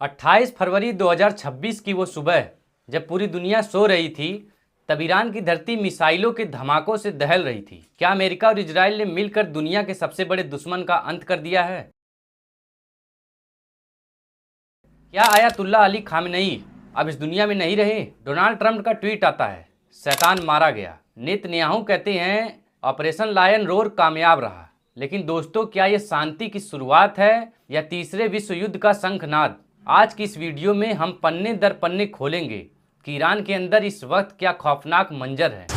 28 फरवरी 2026 की वो सुबह जब पूरी दुनिया सो रही थी, तब ईरान की धरती मिसाइलों के धमाकों से दहल रही थी। क्या अमेरिका और इजराइल ने मिलकर दुनिया के सबसे बड़े दुश्मन का अंत कर दिया है? क्या आयतुल्लाह अली खामेनेई अब इस दुनिया में नहीं रहे? डोनाल्ड ट्रंप का ट्वीट आता है, शैतान मारा गया। नेतन्याहू कहते हैं ऑपरेशन लायन रोर कामयाब रहा। लेकिन दोस्तों, क्या यह शांति की शुरुआत है या तीसरे विश्व युद्ध का शंखनाद? आज की इस वीडियो में हम पन्ने दर पन्ने खोलेंगे कि ईरान के अंदर इस वक्त क्या खौफनाक मंजर है।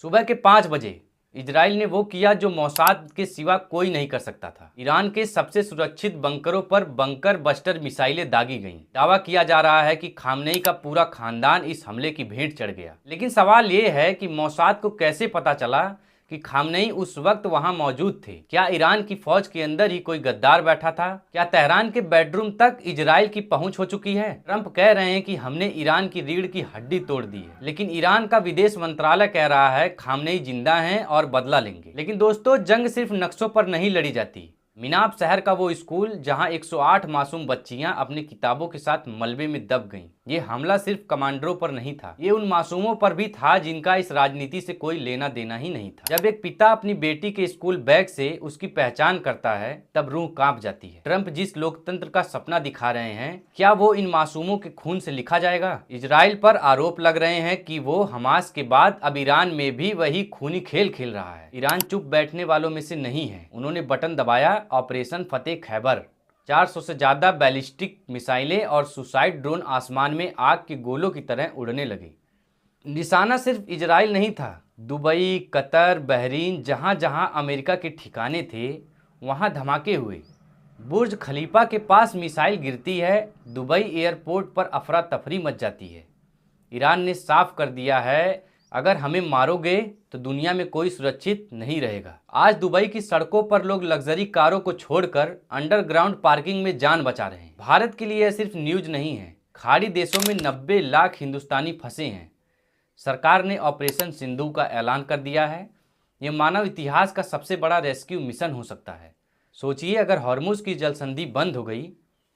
सुबह के 5 बजे इजराइल ने वो किया जो मोसाद के सिवा कोई नहीं कर सकता था। ईरान के सबसे सुरक्षित बंकरों पर बंकर बस्टर मिसाइलें दागी गईं। दावा किया जा रहा है कि खामनेई का पूरा खानदान इस हमले की भेंट चढ़ गया। लेकिन सवाल ये है कि मोसाद को कैसे पता चला कि खामनेई उस वक्त वहां मौजूद थे? क्या ईरान की फौज के अंदर ही कोई गद्दार बैठा था? क्या तेहरान के बेडरूम तक इजराइल की पहुंच हो चुकी है? ट्रंप कह रहे हैं कि हमने ईरान की रीढ़ की हड्डी तोड़ दी है, लेकिन ईरान का विदेश मंत्रालय कह रहा है खामनेई जिंदा हैं और बदला लेंगे। लेकिन दोस्तों, जंग सिर्फ नक्शों पर नहीं लड़ी जाती। मिनाब शहर का वो स्कूल जहां 108 मासूम बच्चियां अपनी किताबों के साथ मलबे में दब गईं। ये हमला सिर्फ कमांडरों पर नहीं था, ये उन मासूमों पर भी था जिनका इस राजनीति से कोई लेना देना ही नहीं था। जब एक पिता अपनी बेटी के स्कूल बैग से उसकी पहचान करता है, तब रूह कांप जाती है। ट्रंप जिस लोकतंत्र का सपना दिखा रहे हैं, क्या वो इन मासूमों के खून से लिखा जाएगा? इजराइल पर आरोप लग रहे हैं कि वो हमास के बाद अब ईरान में भी वही खूनी खेल खेल रहा है। ईरान चुप बैठने वालों में से नहीं है। उन्होंने बटन दबाया, ऑपरेशन फतेह खैबर। 400 से ज्यादा बैलिस्टिक मिसाइलें और सुसाइड ड्रोन आसमान में आग के गोलों की तरह उड़ने लगे। निशाना सिर्फ इजराइल नहीं था, दुबई, कतर, बहरीन, जहां जहां अमेरिका के ठिकाने थे वहां धमाके हुए। बुर्ज खलीफा के पास मिसाइल गिरती है, दुबई एयरपोर्ट पर अफरा तफरी मच जाती है। ईरान ने साफ कर दिया है, अगर हमें मारोगे तो दुनिया में कोई सुरक्षित नहीं रहेगा। आज दुबई की सड़कों पर लोग लग्जरी कारों को छोड़कर अंडरग्राउंड पार्किंग में जान बचा रहे हैं। भारत के लिए यह सिर्फ न्यूज नहीं है। खाड़ी देशों में 90 लाख हिंदुस्तानी फंसे हैं। सरकार ने ऑपरेशन सिंधु का ऐलान कर दिया है। यह मानव इतिहास का सबसे बड़ा रेस्क्यू मिशन हो सकता है। सोचिए, अगर हॉर्मुज की जलसंधि बंद हो गई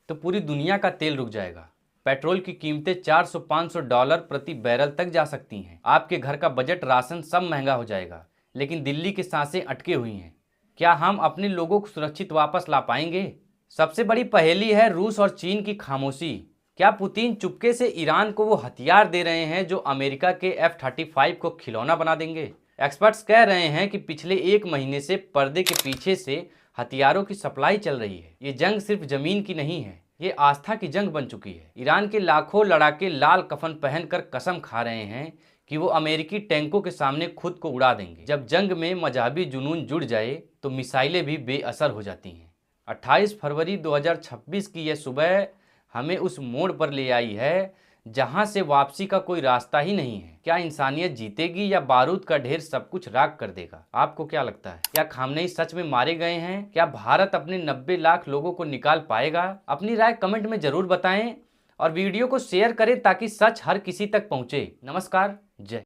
तो पूरी दुनिया का तेल रुक जाएगा। पेट्रोल की कीमतें $400-500 प्रति बैरल तक जा सकती हैं। आपके घर का बजट, राशन सब महंगा हो जाएगा। लेकिन दिल्ली की सांसें अटके हुई हैं। क्या हम अपने लोगों को सुरक्षित वापस ला पाएंगे? सबसे बड़ी पहेली है रूस और चीन की खामोशी। क्या पुतिन चुपके से ईरान को वो हथियार दे रहे हैं जो अमेरिका के F-35 को खिलौना बना देंगे? एक्सपर्ट्स कह रहे हैं कि पिछले 1 महीने से पर्दे के पीछे से हथियारों की सप्लाई चल रही है। ये जंग सिर्फ जमीन की नहीं है, ये आस्था की जंग बन चुकी है। ईरान के लाखों लड़ाके लाल कफन पहनकर कसम खा रहे हैं कि वो अमेरिकी टैंकों के सामने खुद को उड़ा देंगे। जब जंग में मजहबी जुनून जुड़ जाए तो मिसाइलें भी बेअसर हो जाती हैं। 28 फरवरी 2026 की यह सुबह हमें उस मोड़ पर ले आई है जहां से वापसी का कोई रास्ता ही नहीं है। क्या इंसानियत जीतेगी या बारूद का ढेर सब कुछ राख कर देगा? आपको क्या लगता है? क्या खामनेई सच में मारे गए हैं? क्या भारत अपने 90 लाख लोगों को निकाल पाएगा? अपनी राय कमेंट में जरूर बताएं और वीडियो को शेयर करें ताकि सच हर किसी तक पहुंचे। नमस्कार, जय।